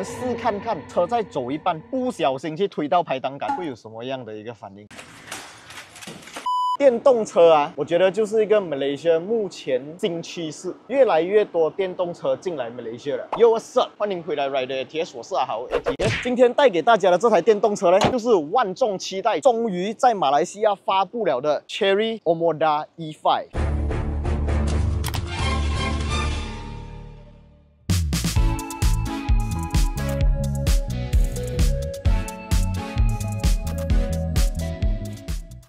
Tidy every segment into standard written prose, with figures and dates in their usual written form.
们试看看，车在走一半，不小心去推到排挡杆，会有什么样的一个反应？ 电动车啊，我觉得就是一个马来西亚目前新趋势，越来越多电动车进来马来西亚了。Yo what's up？ 欢迎回来 Rider ATS， 我是阿豪 ATS。今天带给大家的这台电动车呢，就是万众期待，终于在马来西亚发布了的 Chery Omoda E5。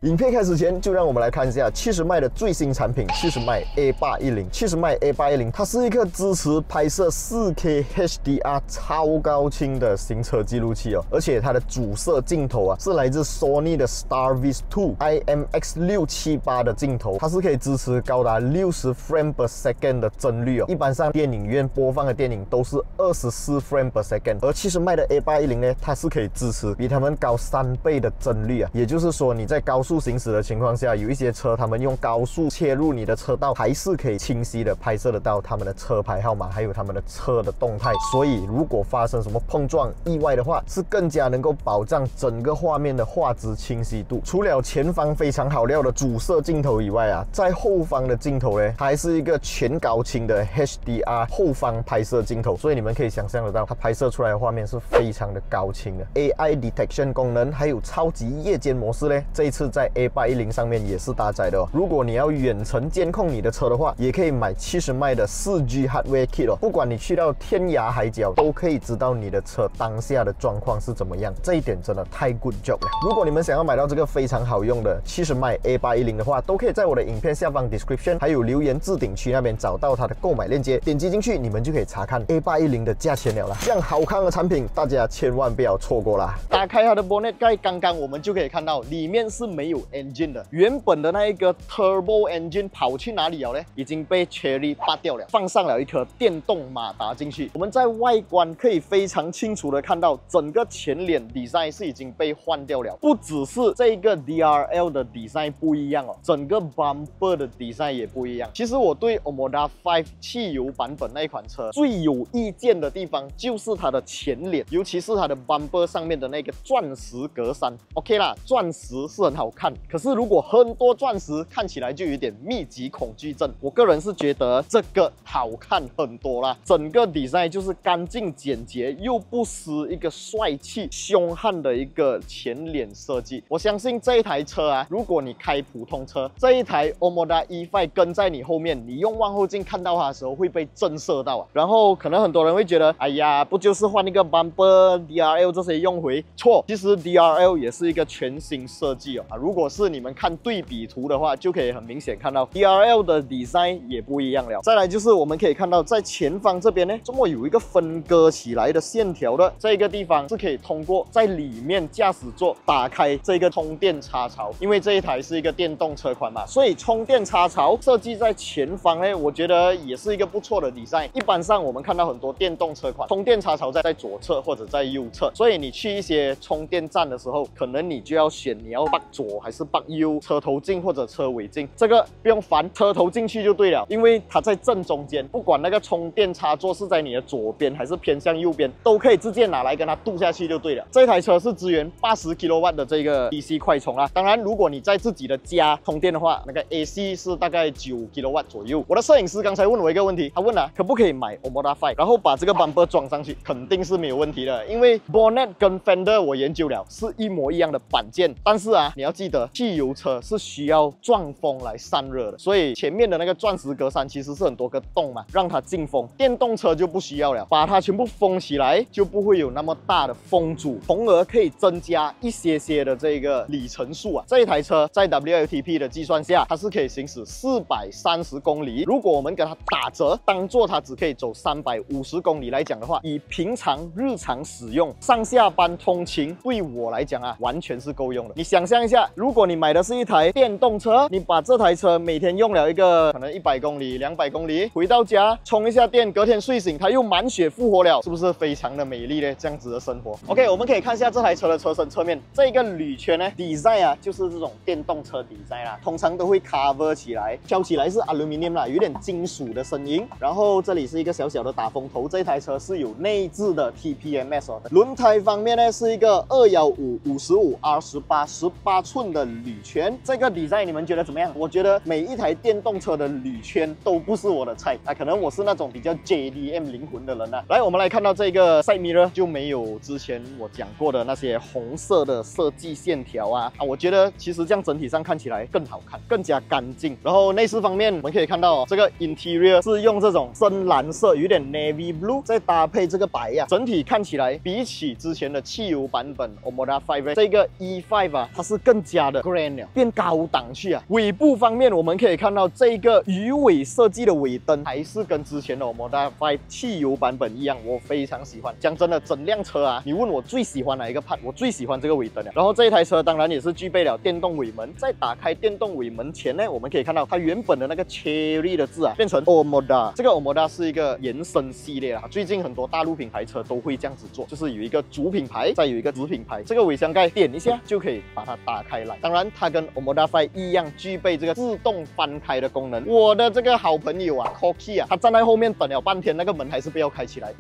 影片开始前，就让我们来看一下70迈的最新产品70迈 A810。70迈 A810，它是一个支持拍摄 4K HDR 超高清的行车记录器哦，而且它的主摄镜头啊是来自 Sony 的 Starvis2 IMX678的镜头，它是可以支持高达60 frame per second 的帧率哦。一般上电影院播放的电影都是24 frame per second， 而70迈的 A810呢，它是可以支持比它们高3倍的帧率啊，也就是说你在高速行驶的情况下，有一些车他们用高速切入你的车道，还是可以清晰的拍摄得到他们的车牌号码，还有他们的车的动态。所以如果发生什么碰撞意外的话，是更加能够保障整个画面的画质清晰度。除了前方非常好料的主摄镜头以外啊，在后方的镜头呢，它还是一个全高清的 HDR 后方拍摄镜头，所以你们可以想象得到，它拍摄出来的画面是非常的高清的。AI Detection 功能还有超级夜间模式呢，这一次在 A810上面也是搭载的哦。如果你要远程监控你的车的话，也可以买70迈的4G Hardware Kit 哦。不管你去到天涯海角，都可以知道你的车当下的状况是怎么样。这一点真的太 good job 了。如果你们想要买到这个非常好用的70迈 A810的话，都可以在我的影片下方 description 还有留言置顶区那边找到它的购买链接，点击进去你们就可以查看 A810的价钱了啦。这样好看的产品，大家千万不要错过啦。打开它的 bonnet 盖，刚刚我们就可以看到里面是没有 engine 的，原本的那一个 turbo engine 跑去哪里了呢？已经被 Chery 拔掉了，放上了一颗电动马达进去。我们在外观可以非常清楚的看到，整个前脸 design 是已经被换掉了，不只是这个 DRL 的 design 不一样哦，整个 bumper 的 design 也不一样。其实我对 Omoda 5汽油版本那一款车最有意见的地方，就是它的前脸，尤其是它的 bumper 上面的那个钻石格栅。OK 啦，钻石是很好看，可是如果很多钻石，看起来就有点密集恐惧症。我个人是觉得这个好看很多啦，整个 design 就是干净简洁，又不失一个帅气凶悍的一个前脸设计。我相信这一台车啊，如果你开普通车，这一台 Omoda E5 跟在你后面，你用望后镜看到它的时候会被震慑到啊。然后可能很多人会觉得，哎呀，不就是换一个 bumper、DRL 这些用回？错，其实 DRL 也是一个全新设计哦。如果是你们看对比图的话，就可以很明显看到 DRL 的 design 也不一样了。再来就是我们可以看到，在前方这边呢，这么有一个分割起来的线条的这个地方，是可以通过在里面驾驶座打开这个充电插槽。因为这一台是一个电动车款嘛，所以充电插槽设计在前方呢，我觉得也是一个不错的 design。一般上我们看到很多电动车款，充电插槽在左侧或者在右侧，所以你去一些充电站的时候，可能你就要选你要拔左还是拔右，车头镜或者车尾镜。这个不用烦，车头进去就对了，因为它在正中间，不管那个充电插座是在你的左边还是偏向右边，都可以直接拿来跟它镀下去就对了。这台车是支援80 kW 的这个 DC 快充啦。当然，如果你在自己的家充电的话，那个 AC 是大概9 kW 左右。我的摄影师刚才问我一个问题，他问可不可以买 Omoda 5，然后把这个 bumper 装上去，肯定是没有问题的，因为 bonnet 跟 fender 我研究了是一模一样的板件，但是你要记得，汽油车是需要撞风来散热的，所以前面的那个钻石格栅其实是很多个洞嘛，让它进风。电动车就不需要了，把它全部封起来，就不会有那么大的风阻，从而可以增加一些的这个里程数啊。这一台车在 WLTP 的计算下，它是可以行驶430公里。如果我们给它打折，当做它只可以走350公里来讲的话，以平常日常使用、上下班通勤，对我来讲完全是够用的。你想象一下，如果你买的是一台电动车，你把这台车每天用了一个可能100公里、200公里，回到家充一下电，隔天睡醒它又满血复活了，是不是非常的美丽呢？这样子的生活。OK， 我们可以看一下这台车的车身侧面，这个铝圈呢 ，design 啊，就是这种电动车 design 啦，通常都会 cover 起来，敲起来是 aluminium 啦，有点金属的声音。然后这里是一个小小的打风头，这台车是有内置的 TPMS 哦。轮胎方面呢是一个215 55 R18 18寸的铝圈，这个 design 你们觉得怎么样？我觉得每一台电动车的铝圈都不是我的菜啊，可能我是那种比较 JDM 灵魂的人啊。来，我们来看到这个 side mirror 就没有之前我讲过的那些红色的设计线条啊，我觉得其实这样整体上看起来更好看，更加干净。然后内饰方面，我们可以看到哦，这个 interior 是用这种深蓝色，有点 navy blue， 再搭配这个白呀，整体看起来比起之前的汽油版本 Omoda 5这个 E5 啊，它是更加的 grand 了，变高档去啊。尾部方面，我们可以看到这个鱼尾设计的尾灯还是跟之前的 Omoda 5汽油版本一样，我非常喜欢。讲真的，整辆车啊，你问我最喜欢哪一个 part， 我最喜欢这个尾灯了。然后这一台车当然也是具备了电动尾门，在打开电动尾门前呢，我们可以看到它原本的那个 Cherry 的字啊，变成 Omoda。这个 Omoda 是一个延伸系列啊，最近很多大陆品牌车都会这样子做，就是有一个主品牌，再有一个子品牌。这个尾箱盖点一下就可以把它打开来。当然，它跟 Omoda 5一样，具备这个自动翻开的功能。我的这个好朋友啊 ，Koki 啊，他站在后面等了半天，那个门还是不要开起来。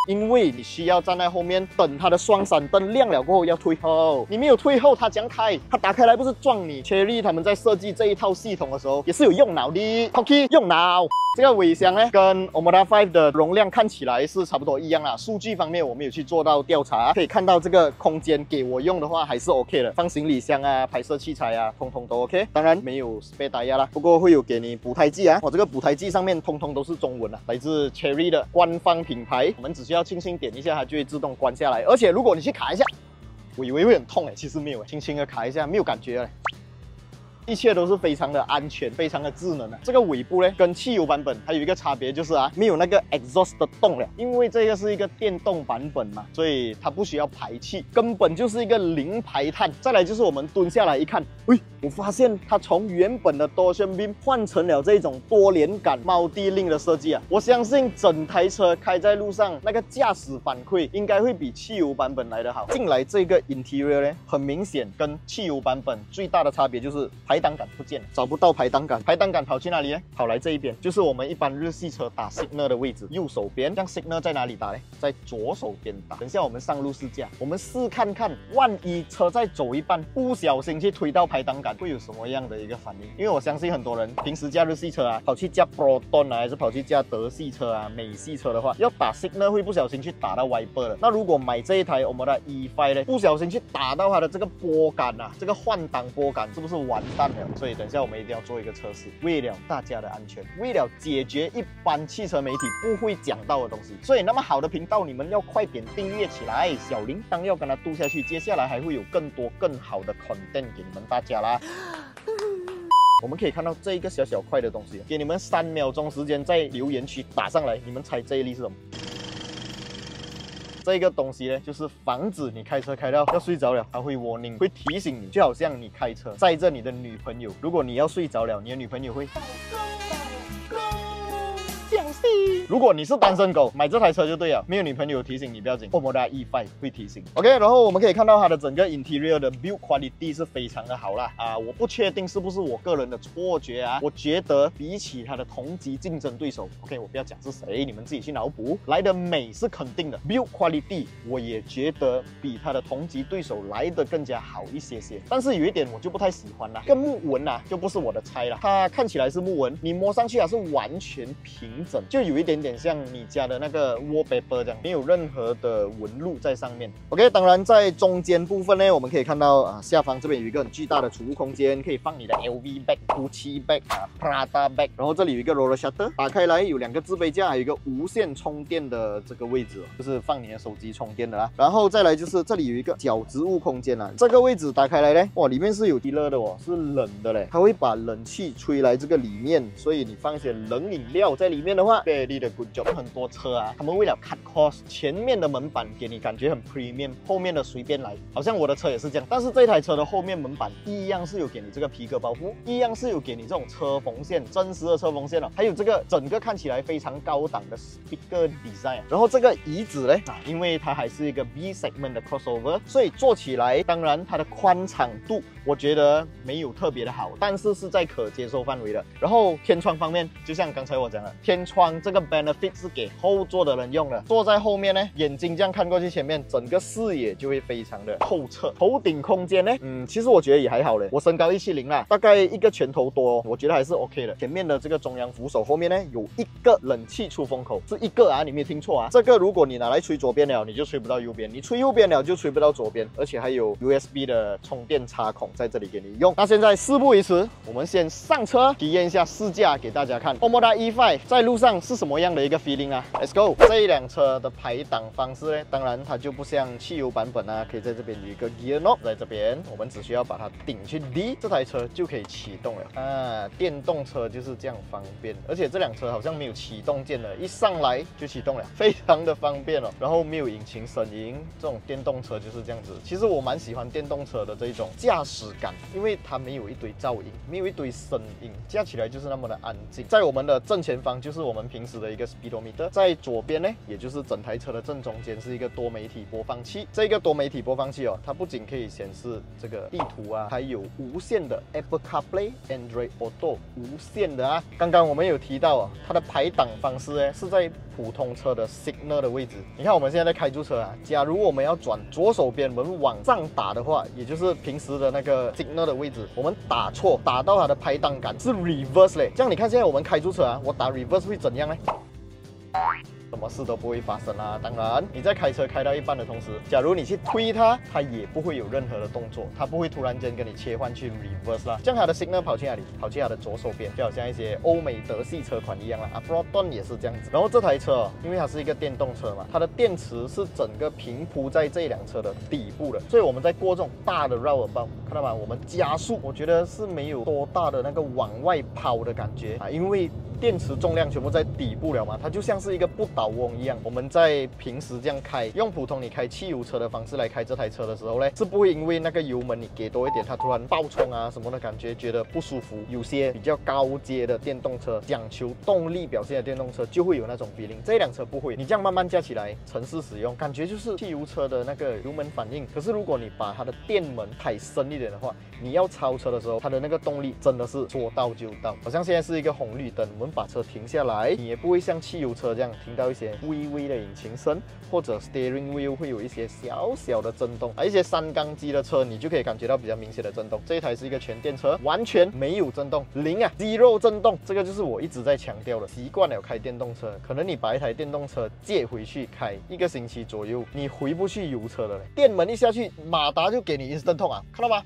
因为你需要站在后面等它的双闪灯亮了过后要退后，你没有退后，它怎样开？它打开来不是撞你。Chery 他们在设计这一套系统的时候也是有用脑的 ，Koki 用脑。这个尾箱呢，跟 Omoda 5的容量看起来是差不多一样啦。数据方面我们有去做到调查，可以看到这个空间给我用的话还是 OK 的，放行李箱啊、拍摄器材啊，通通都 OK。当然没有 spare tire 啦，不过会有给你补胎剂啊。我这个补胎剂上面通通都是中文啊，来自 Chery 的官方品牌。我们只需要轻轻点一下，它就会自动关下来。而且如果你去卡一下，我以为会很痛其实没有轻轻的卡一下没有感觉一切都是非常的安全，非常的智能啊。这个尾部呢，跟汽油版本还有一个差别就是啊，没有那个 exhaust 的洞了，因为这个是一个电动版本嘛，所以它不需要排气，根本就是一个零排碳。再来就是我们蹲下来一看，我发现它从原本的 Torsion Beam 换成了这种多连杆猫地令的设计啊。我相信整台车开在路上，那个驾驶反馈应该会比汽油版本来得好。进来这个 interior 呢，很明显跟汽油版本最大的差别就是排挡杆不见了，找不到排挡杆，排挡杆跑去哪里呢？跑来这一边，就是我们一般日系车打 signal 的位置，右手边。这样 signal 在哪里打呢？在左手边打。等一下我们上路试驾，我们试看看，万一车在走一半不小心去推到排挡杆，会有什么样的一个反应？因为我相信很多人平时驾日系车啊，跑去驾 Proton 啊，还是跑去驾德系车啊、美系车的话，要打 signal 会不小心去打到 wiper 的。那如果买这一台我们的 E5 呢，不小心去打到它的这个拨杆啊，这个换挡拨杆是不是完蛋了？所以等一下我们一定要做一个测试，为了大家的安全，为了解决一般汽车媒体不会讲到的东西，所以那么好的频道你们要快点订阅起来，小铃铛要跟它嘟下去，接下来还会有更多更好的 content 给你们大家啦。我们可以看到这一个小小块的东西，给你们3秒钟时间在留言区打上来，你们猜这一粒是什么？这个东西呢，就是防止你开车开到要睡着了，它会 warning， 会提醒你，就好像你开车载着你的女朋友，如果你要睡着了，你的女朋友会如果你是单身狗，买这台车就对了，没有女朋友提醒你不要紧 ，Omoda E5 会提醒。OK， 然后我们可以看到它的整个 interior 的 build quality 是非常的好啦。我不确定是不是我个人的错觉啊，我觉得比起它的同级竞争对手 ，OK， 我不要讲是谁，你们自己去脑补，来的美是肯定的 ，build quality 我也觉得比它的同级对手来的更加好一些些。但是有一点我就不太喜欢啦，这个木纹啊就不是我的菜啦，它看起来是木纹，你摸上去啊是完全平整，就有一点点像你家的那个 wallpaper 这样，没有任何的纹路在上面。OK， 当然在中间部分呢，我们可以看到下方这边有一个很巨大的储物空间，可以放你的 LV bag、Gucci bag、Prada bag。然后这里有一个 roller shutter， 打开来有2个置杯架，还有一个无线充电的这个位置，就是放你的手机充电的啦。然后再来就是这里有一个小植物空间啦，这个位置打开来呢，哇，里面是有地热的哦，是冷的嘞，它会把冷气吹来这个里面，所以你放一些冷饮料在里面的话。话 ，very 的 good job。很多车啊，他们为了 cut cost， 前面的门板给你感觉很 premium， 后面的随便来，好像我的车也是这样。但是这台车的后面门板一样是有给你这个皮革包覆，一样是有给你这种车缝线，真实的车缝线哦，还有这个整个看起来非常高档的 speaker design。然后这个椅子呢，因为它还是一个 B segment 的 crossover， 所以坐起来，当然它的宽敞度我觉得没有特别的好，但是在可接受范围的。然后天窗方面，就像刚才我讲的，天窗这个 benefit 是给后座的人用的，坐在后面呢，眼睛这样看过去前面，整个视野就会非常的透彻。头顶空间呢，其实我觉得也还好嘞，我身高170啦，大概一个拳头多，我觉得还是 OK 的。前面的这个中央扶手后面呢，有一个冷气出风口，是一个啊，你没听错啊，这个如果你拿来吹左边了，你就吹不到右边；你吹右边了，就吹不到左边，而且还有 USB 的充电插孔在这里给你用。那现在事不宜迟，我们先上车体验一下试驾给大家看。Omoda E5 在路上是什么样的一个 feeling 啊 ？Let's go！ 这一辆车的排档方式呢，当然它就不像汽油版本啊，可以在这边有一个 gear knob， 在这边我们只需要把它顶去 D， 这台车就可以启动了啊！电动车就是这样方便，而且这辆车好像没有启动键的，一上来就启动了，非常的方便哦。然后没有引擎声音，这种电动车就是这样子。其实我蛮喜欢电动车的这一种驾驶感，因为它没有一堆噪音，没有一堆声音，驾起来就是那么的安静。在我们的正前方就是我们平时的一个 speedometer， 在左边呢，也就是整台车的正中间是一个多媒体播放器。这个多媒体播放器哦，它不仅可以显示这个地图啊，还有无线的 Apple CarPlay、Android Auto 无线的啊。刚刚我们有提到啊，它的排档方式呢是在普通车的 signal 的位置。你看我们现在在开住车啊，假如我们要转左手边，我们往上打的话，也就是平时的那个 signal 的位置，我们打错，打到它的排档杆是 reverse 嘞。这样你看现在我们开住车啊，我打 reverse 会怎样呢？什么事都不会发生啊！当然，你在开车开到一半的同时，假如你去推它，它也不会有任何的动作，它不会突然间跟你切换去 reverse 啦。这样它的 signal 跑去哪里？跑去它的左手边，就好像一些欧美德系车款一样啦。Proton 也是这样子。然后这台车因为它是一个电动车嘛，它的电池是整个平铺在这辆车的底部的，所以我们在过这种大的 roundabout， 看到吗？我们加速，我觉得是没有多大的那个往外抛的感觉啊，因为电池重量全部在底部了嘛，它就像是一个不倒翁一样。我们在平时这样开，用普通你开汽油车的方式来开这台车的时候呢，是不会因为那个油门你给多一点，它突然爆冲啊什么的感觉，觉得不舒服。有些比较高阶的电动车，讲求动力表现的电动车就会有那种 feeling， 这辆车不会。你这样慢慢加起来，城市使用，感觉就是汽油车的那个油门反应。可是如果你把它的电门开深一点的话，你要超车的时候，它的那个动力真的是说到就到。好像现在是一个红绿灯，我们把车停下来，你也不会像汽油车这样听到一些微微的引擎声，或者 steering wheel 会有一些小小的震动。一些3缸机的车，你就可以感觉到比较明显的震动。这一台是一个全电车，完全没有震动，零啊，0震动。这个就是我一直在强调的，习惯了开电动车，可能你把一台电动车借回去开1个星期左右，你回不去油车了嘞。电门一下去，马达就给你 instant 痛啊，看到吗？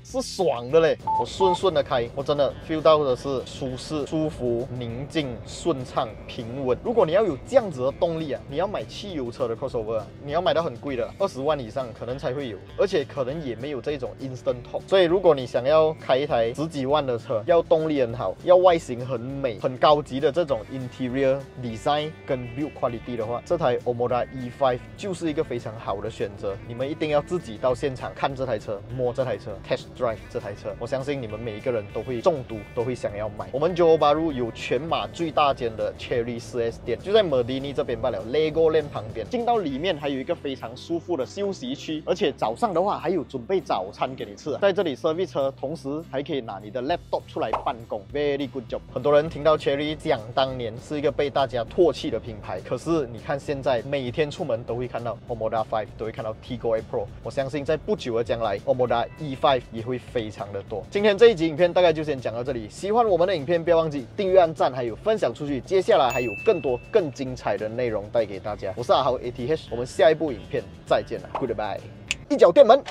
是爽的嘞，我顺的开，我真的 feel 到的是舒适、舒服、宁静、顺畅、平稳。如果你要有这样子的动力啊，你要买汽油车的 crossover 啊，你要买到很贵的，20万以上可能才会有，而且可能也没有这种 instant torque。所以如果你想要开一台10几万的车，要动力很好，要外形很美、很高级的这种 interior design 跟 build quality 的话，这台 Omoda E5 就是一个非常好的选择。你们一定要自己到现场看这台车，摸这台车 ，test drive 这台车，我相信你们每一个人都会中毒，都会想要买。我们 Johor Bahru 有全马最大间的 Chery 4S 店，就在 Merdini 这边罢了 ，Legoland 旁边。进到里面还有一个非常舒服的休息区，而且早上的话还有准备早餐给你吃。在这里 service 车，同时还可以拿你的 laptop 出来办公 ，very good job。很多人听到 Chery 讲当年是一个被大家唾弃的品牌，可是你看现在每天出门都会看到 Omoda 5，都会看到 Tigor Pro。我相信在不久的将来 ，Omoda E5 也会非常的多。今天这一集影片大概就先讲到这里，喜欢我们的影片不要忘记订阅、按赞，还有分享出去。接下来还有更多更精彩的内容带给大家。我是阿豪 ATH， 我们下一部影片再见了 ，Goodbye， 一脚电门。